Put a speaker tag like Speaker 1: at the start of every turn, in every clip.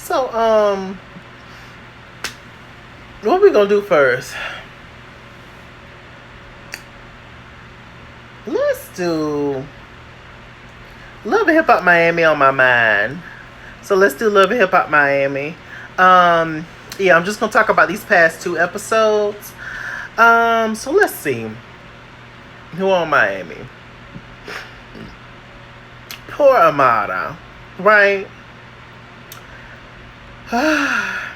Speaker 1: So, what we gonna do first? Let's do Love and Hip Hop Miami on my mind. So let's do Love and Hip Hop Miami. Yeah, I'm just gonna talk about these past two episodes. So let's see. Who on Miami? Poor Amada, right? I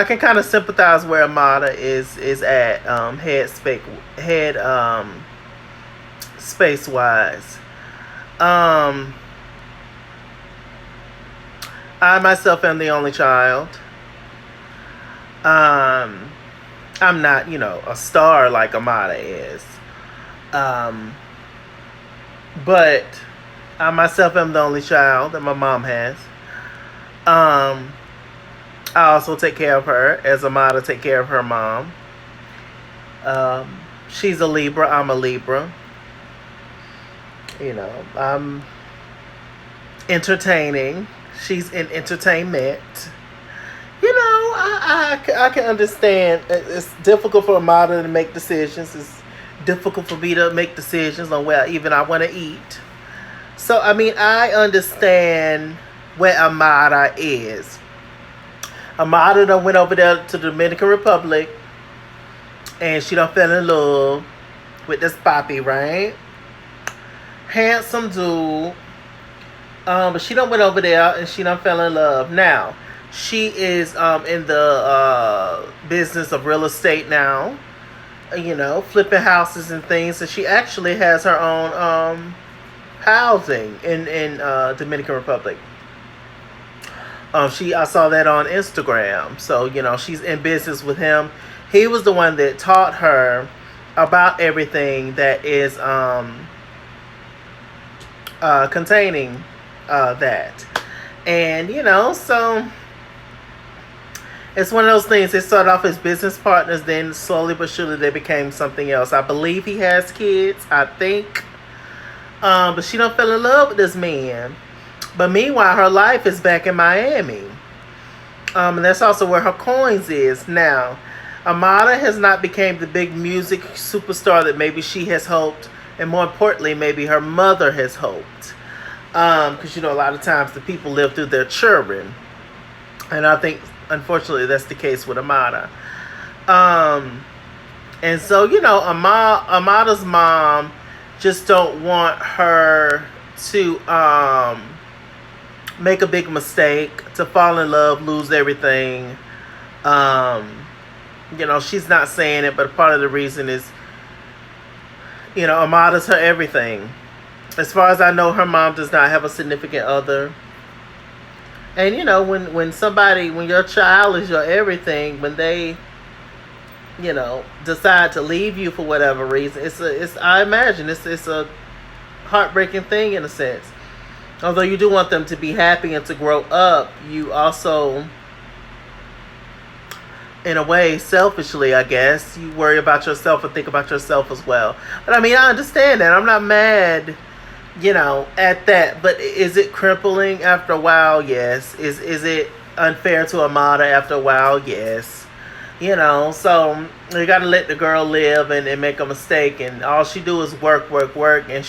Speaker 1: can kind of sympathize where Amada is at head space wise. I myself am the only child. I'm not, a star like Amada is. But I myself am the only child that my mom has. I also take care of her as Amada take care of her mom. She's a Libra. I'm a Libra. I'm entertaining. She's in entertainment. I can understand. It's difficult for Amada to make decisions. It's difficult for me to make decisions on where even I want to eat. So, I understand where Amada is. Amada done went over there to the Dominican Republic and she done fell in love with this Poppy, right? Handsome dude. But she done went over there and she done fell in love. Now, she is in the business of real estate now. Flipping houses and things. And she actually has her own housing in Dominican Republic. I saw that on Instagram. So, she's in business with him. He was the one that taught her about everything that is containing that. And, so it's one of those things. They started off as business partners, then slowly but surely they became something else. I believe he has kids, I think. But she don't fell in love with this man. But meanwhile, her life is back in Miami. And that's also where her coins is. Now, Amada has not become the big music superstar that maybe she has hoped. And more importantly, maybe her mother has hoped. Because, a lot of times the people live through their children. And I think, unfortunately, that's the case with Amada. And so, Amada's mom just don't want her to make a big mistake, to fall in love, lose everything. She's not saying it, but part of the reason is, Amada's her everything. As far as I know, her mom does not have a significant other. And, when your child is your everything, when they, decide to leave you for whatever reason, I imagine it's a heartbreaking thing in a sense. Although you do want them to be happy and to grow up, you also, in a way, selfishly, I guess, you worry about yourself and think about yourself as well. But I understand that. I'm not mad, at that. But is it crippling after a while? Yes. Is it unfair to Amada after a while? Yes. So you got to let the girl live and make a mistake. And all she do is work. And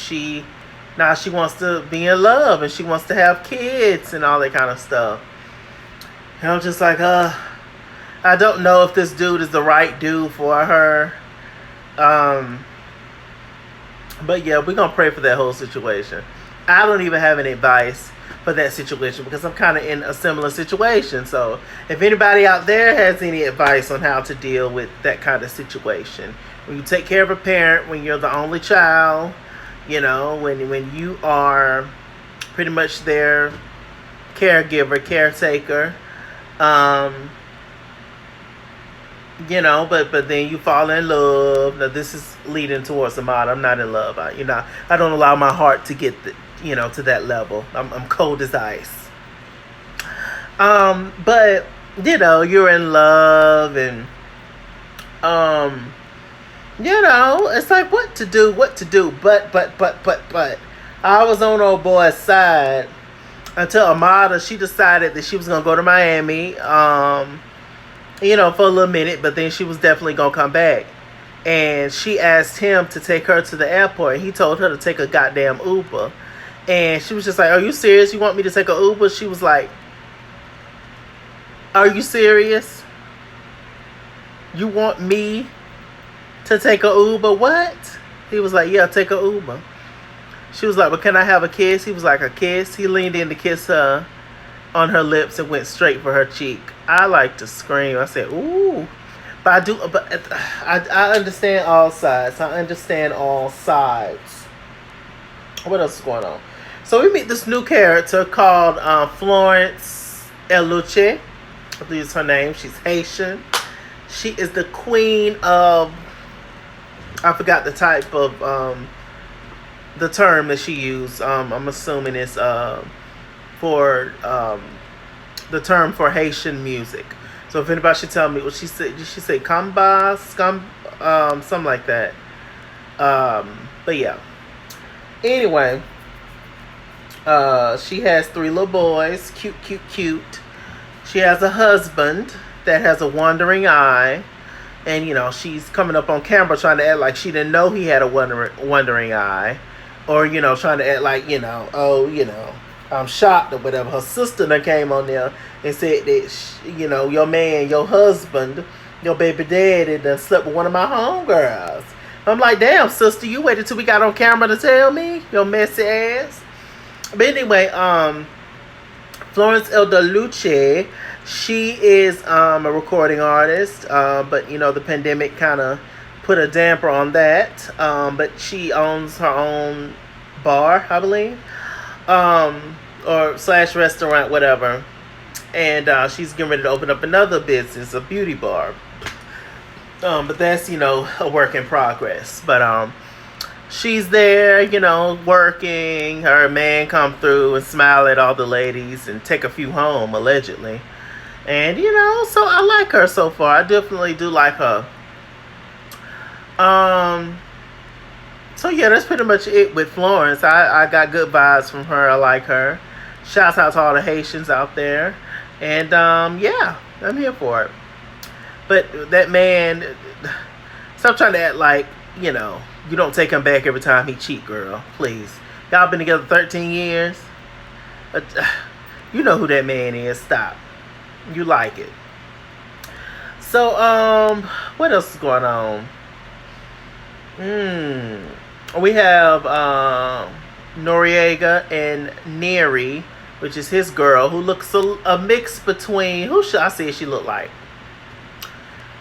Speaker 1: now she wants to be in love and she wants to have kids and all that kind of stuff. And I'm just like, I don't know if this dude is the right dude for her. But yeah, we're going to pray for that whole situation. I don't even have any advice for that situation because I'm kind of in a similar situation. So if anybody out there has any advice on how to deal with that kind of situation, when you take care of a parent, when you're the only child, when you are pretty much their caregiver, caretaker, but then you fall in love. Now this is leading towards Amada. I'm not in love. I don't allow my heart to get to that level. I'm cold as ice. But you're in love and it's like what to do. But I was on old boy's side until Amada, she decided that she was gonna go to Miami, for a little minute, but then she was definitely gonna come back. And she asked him to take her to the airport. He told her to take a goddamn Uber. And she was just like, "Are you serious? You want me to take a Uber?" She was like, "Are you serious? You want me to take a Uber? What?" He was like, "Yeah, take a Uber." She was like, "But can I have a kiss?" He was like, "A kiss?" He leaned in to kiss her on her lips and went straight for her cheek. I like to scream. I said, "Ooh." But I understand all sides. I understand all sides. What else is going on? So we meet this new character called Florence Eluche. I believe it's her name. She's Haitian. She is the queen of, I forgot the type of, the term that she used. I'm assuming it's for the term for Haitian music. So if anybody should tell me what she said, did she say kamba, something like that. But yeah. Anyway, she has 3 little boys, cute, cute, cute. She has a husband that has a wandering eye, and she's coming up on camera trying to act like she didn't know he had a wandering eye, or trying to act like I'm shocked or whatever. Her sister that came on there and said that your man, your husband, your baby daddy done slept with one of my homegirls. I'm like, damn, sister, you waited till we got on camera to tell me, your messy ass. But anyway, Florence Eldaluce, she is a recording artist, but the pandemic kind of put a damper on that. But she owns her own bar, I believe, or / restaurant, whatever. And she's getting ready to open up another business, a beauty bar. But that's a work in progress. But she's there, working. Her man come through and smile at all the ladies and take a few home, allegedly. And so I like her so far. I definitely do like her. So yeah, that's pretty much it with Florence. I got good vibes from her. I like her. Shouts out to all the Haitians out there. And yeah, I'm here for it. But that man, stop trying to act like, you don't take him back every time he cheat, girl. Please. Y'all been together 13 years. You know who that man is. Stop. You like it. So, what else is going on? We have Noriega and Neri, which is his girl, who looks a mix between, who should I say she look like?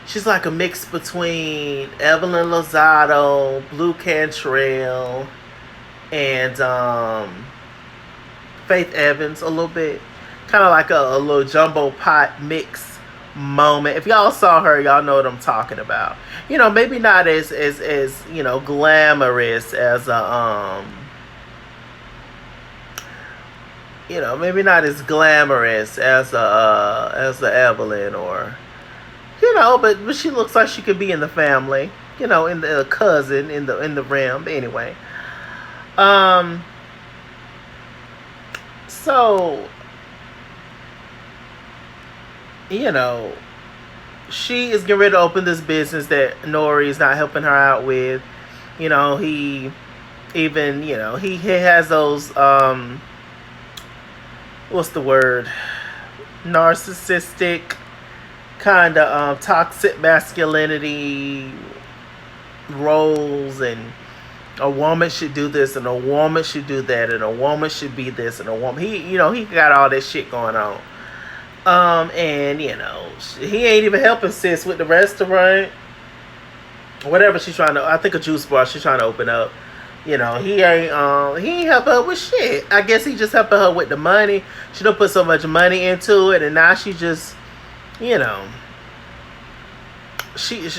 Speaker 1: She's like a mix between Evelyn Lozado, Blue Cantrell, and Faith Evans a little bit. Kind of like a little jumbo pot mix moment. If y'all saw her, y'all know what I'm talking about. Maybe not as glamorous as a maybe not as glamorous as a Evelyn, or but she looks like she could be in the family, in the cousin in the realm. But anyway, so she is getting ready to open this business that Nori is not helping her out with. He even he has those what's the word, narcissistic kind of toxic masculinity roles, and a woman should do this and a woman should do that and a woman should be this and a woman, he got all that shit going on. And he ain't even helping sis with the restaurant, whatever she's trying to, I think a juice bar she's trying to open up. He ain't helping her with shit. I guess he just helping her with the money. She don't put so much money into it, and now she just she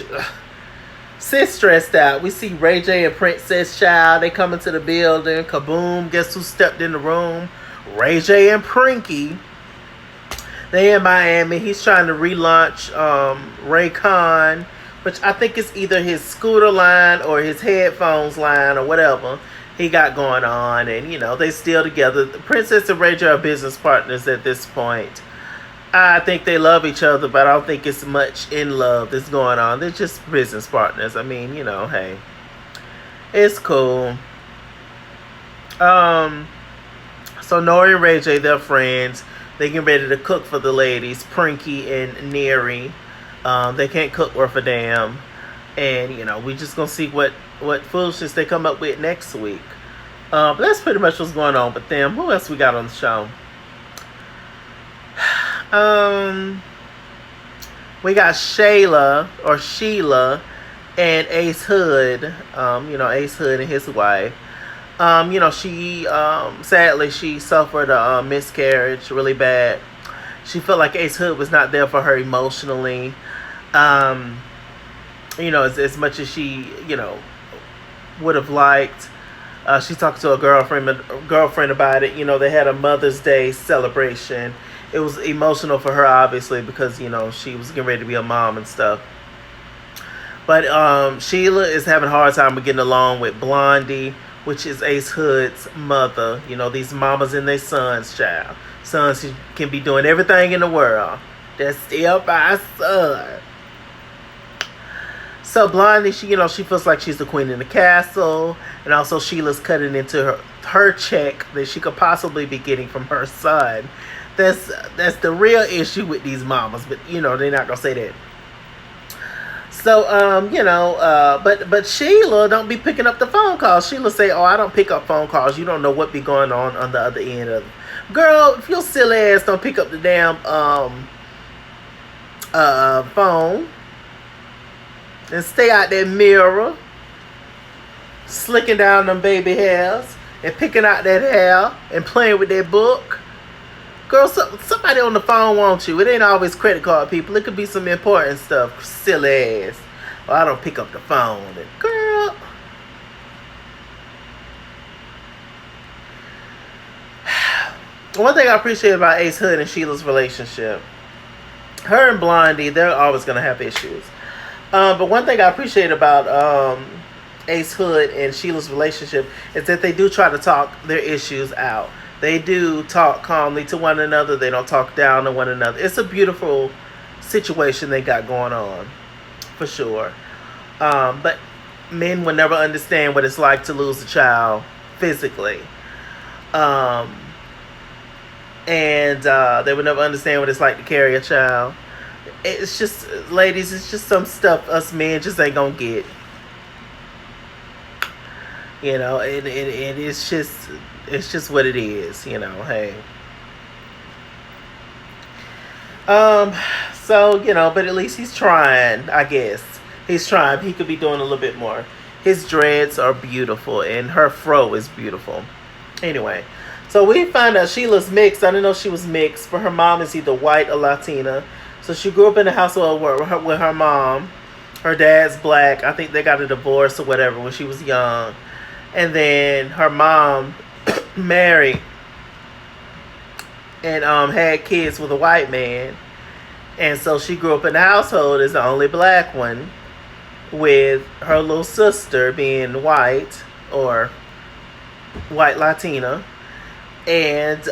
Speaker 1: sis stressed out. We see Ray J and Princess Child. They come into the building. Kaboom! Guess who stepped in the room? Ray J and Prinky. They in Miami. He's trying to relaunch Raycon, which I think is either his scooter line or his headphones line or whatever. he got going on, and they still together. The Princess and Ray J are business partners at this point. I think they love each other, but I don't think it's much in love that's going on. They're just business partners. I mean, hey, it's cool. So Nori and Ray J, they're friends. They getting ready to cook for the ladies, Prinky and Neri. They can't cook worth a damn. And, we just going to see what foolishness they come up with next week. But that's pretty much what's going on with them. Who else we got on the show? We got Sheila and Ace Hood. Ace Hood and his wife. She sadly she suffered a miscarriage really bad. She felt like Ace Hood was not there for her emotionally. As much as she, would have liked. She talked to a girlfriend about it. They had a Mother's Day celebration. It was emotional for her, obviously, because, she was getting ready to be a mom and stuff. But Sheila is having a hard time with getting along with Blondie, which is Ace Hood's mother. These mamas and their sons, child. Sons who can be doing everything in the world. They're still my son. So Blondie, she feels like she's the queen in the castle. And also Sheila's cutting into her check that she could possibly be getting from her son. That's the real issue with these mamas. But, they're not going to say that. So, but Sheila don't be picking up the phone calls. Sheila say, I don't pick up phone calls. You don't know what be going on the other end of it. Girl, if your silly ass don't pick up the damn phone and stay out that mirror slicking down them baby hairs and picking out that hair and playing with that book. Girl, somebody on the phone wants you. It ain't always credit card people. It could be some important stuff. Silly ass. Well, I don't pick up the phone. And girl. One thing I appreciate about Ace Hood and Sheila's relationship. Her and Blondie, they're always going to have issues. But one thing I appreciate about Ace Hood and Sheila's relationship is that they do try to talk their issues out. They do talk calmly to one another. They don't talk down to one another. It's a beautiful situation they got going on, for sure. But men will never understand what it's like to lose a child physically. And they will never understand what it's like to carry a child. It's just, ladies, it's just some stuff us men just ain't gonna get. It's just what it is, hey. But at least he's trying, I guess. He's trying. He could be doing a little bit more. His dreads are beautiful, and her fro is beautiful. Anyway, so we find out Sheila's mixed. I didn't know she was mixed, but her mom is either white or Latina. So she grew up in a household with her mom. Her dad's black. I think they got a divorce or whatever when she was young. And then her mom married and had kids with a white man. And so she grew up in the household as the only black one, with her little sister being white or white Latina, and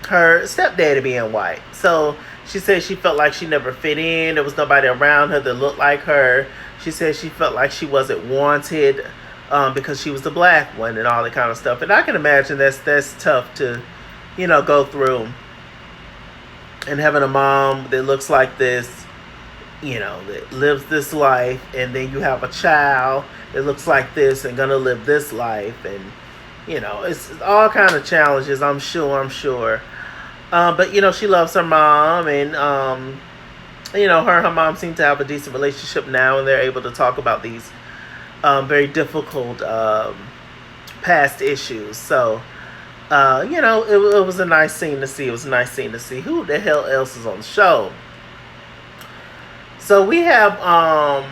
Speaker 1: her stepdaddy being white. So she said she felt like she never fit in. There was nobody around her that looked like her. She said she felt like she wasn't wanted because she was the black one and all that kind of stuff. And I can imagine that's tough to, go through. And having a mom that looks like this, that lives this life, and then you have a child that looks like this and gonna live this life, and it's all kind of challenges. I'm sure. But she loves her mom, and her and her mom seem to have a decent relationship now, and they're able to talk about these very difficult past issues. So it was a nice scene to see. It was a nice scene to see. Who the hell else is on the show? So we have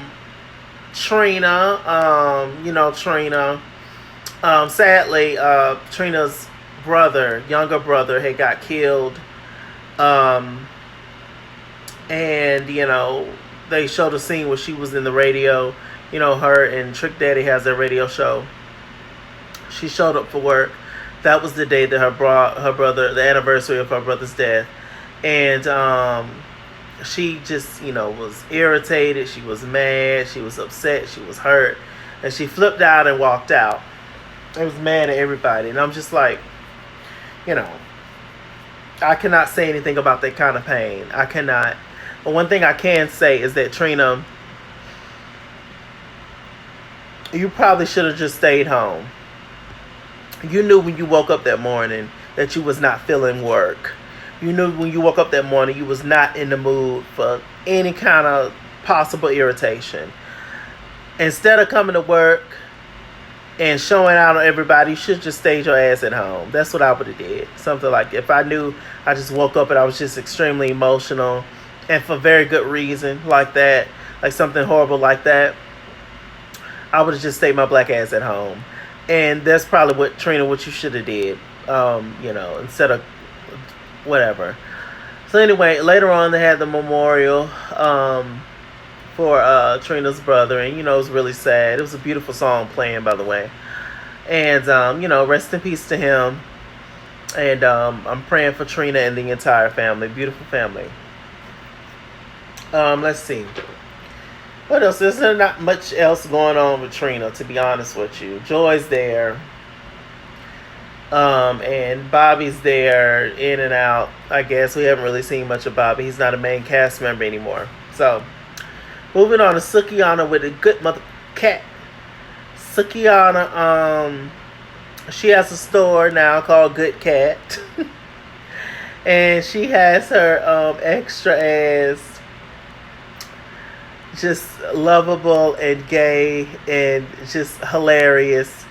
Speaker 1: Trina. Trina. Sadly, Trina's younger brother, had got killed. And they showed a scene where she was in the radio. Her and Trick Daddy has their radio show. She showed up for work. That was the day that her brother, the anniversary of her brother's death, and she just, was irritated. She was mad. She was upset. She was hurt, and she flipped out and walked out. I was mad at everybody, and I'm just like, I cannot say anything about that kind of pain. I cannot. But one thing I can say is that, Trina, you probably should have just stayed home. You knew when you woke up that morning that you was not feeling work. You knew when you woke up that morning you was not in the mood for any kind of possible irritation. Instead of coming to work and showing out on everybody, you should just stayed your ass at home. That's what I would have did. Something like, if I knew I just woke up and I was just extremely emotional, and for very good reason like that, like something horrible like that, I would have just stayed my black ass at home. And that's probably what, Trina, what you should have did, instead of whatever. So anyway, later on they had the memorial for Trina's brother, and it was really sad. It was a beautiful song playing, by the way. And rest in peace to him. And I'm praying for Trina and the entire family. Beautiful family. Let's see. What else? There's not much else going on with Trina, to be honest with you. Joy's there. And Bobby's there, in and out. I guess we haven't really seen much of Bobby. He's not a main cast member anymore. So, moving on to Sukihana with a good mother cat. Sukihana, she has a store now called Good Cat. And she has her extra ass, just lovable and gay and just hilarious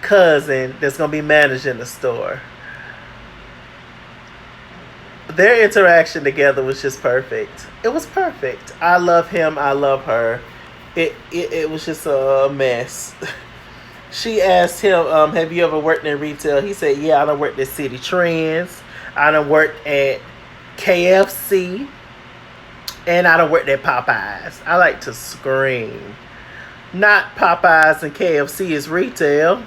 Speaker 1: cousin that's going to be managing the store. Their interaction together was just perfect. It was perfect. I love him. I love her. It was just a mess. She asked him, have you ever worked in retail? He said, yeah, I done worked at City Trends. I done worked at KFC. And I done worked at Popeyes. I like to scream. Not Popeyes and KFC is retail.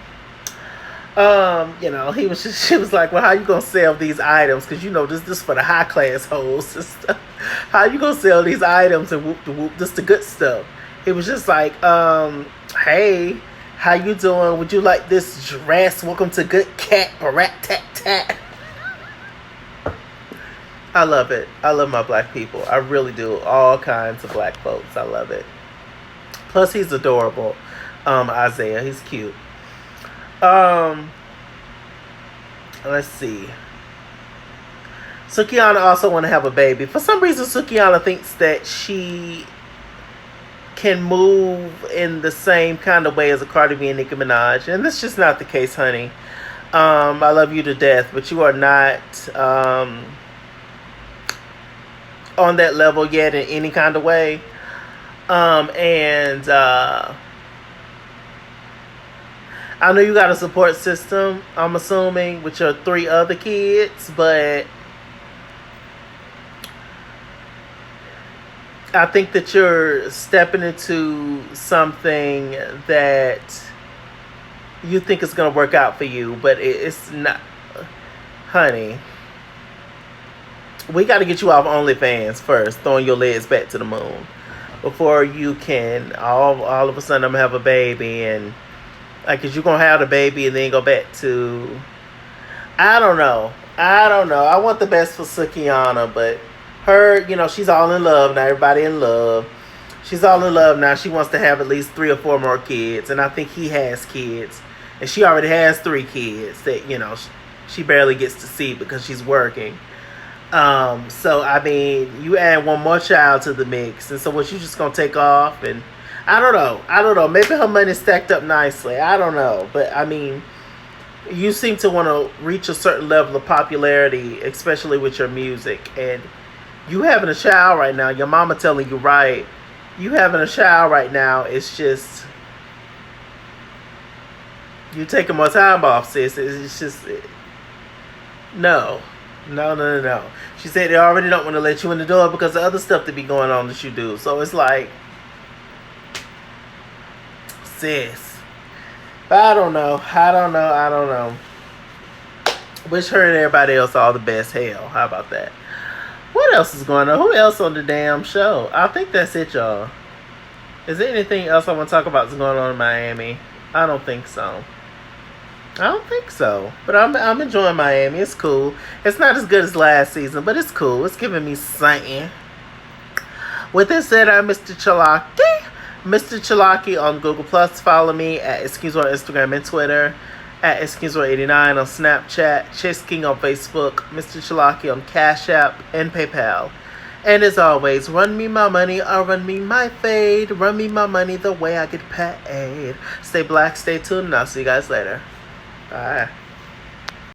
Speaker 1: She was like, well, how you gonna sell these items? Because this for the high class hoes and stuff. How you gonna sell these items and whoop de whoop? This the good stuff. He was just like, hey, how you doing? Would you like this dress? Welcome to Good Cat, rat tat tat. I love it. I love my black people. I really do. All kinds of black folks. I love it. Plus, he's adorable. Isaiah, he's cute. Let's see. Sukihana also want to have a baby. For some reason, Sukihana thinks that she can move in the same kind of way as a Cardi B and Nicki Minaj, and that's just not the case, honey. I love you to death, but you are not on that level yet in any kind of way. I know you got a support system, I'm assuming, with your 3 other kids, but I think that you're stepping into something that you think is going to work out for you, but it's not. Honey, we got to get you off OnlyFans first, throwing your legs back to the moon, before you can all of a sudden I'm gonna have a baby, and like, cause you're gonna have the baby and then go back to, I don't know. I want the best for Sukihana, but her, she's all in love now. Everybody in love. She's all in love now. She wants to have at least 3 or 4 more kids, and I think he has kids, and she already has 3 kids that she barely gets to see because she's working. So I mean, you add 1 more child to the mix, and so what, you just gonna take off? And I don't know. Maybe her money's stacked up nicely. I don't know, but I mean, you seem to want to reach a certain level of popularity, especially with your music, and you having a child right now. Your mama telling you right. You having a child right now. It's just, you taking more time off, sis. It's just no. She said they already don't want to let you in the door because of other stuff that be going on that you do. So it's like, sis, I don't know. I don't know. I don't know. Wish her and everybody else all the best. Hell, how about that? What else is going on? Who else on the damn show? I think that's it, y'all. Is there anything else I want to talk about that's going on in Miami? I don't think so. I don't think so. But I'm enjoying Miami. It's cool. It's not as good as last season, but it's cool. It's giving me something. With that said, I'm MrChalaki. MrChalaki on Google Plus. Follow me at Excuse on Instagram and Twitter. At Excuse89 on Snapchat. Chase King on Facebook. MrChalaki on Cash App and PayPal. And as always, run me my money or run me my fade. Run me my money the way I get paid. Stay black, stay tuned, and I'll see you guys later. Bye.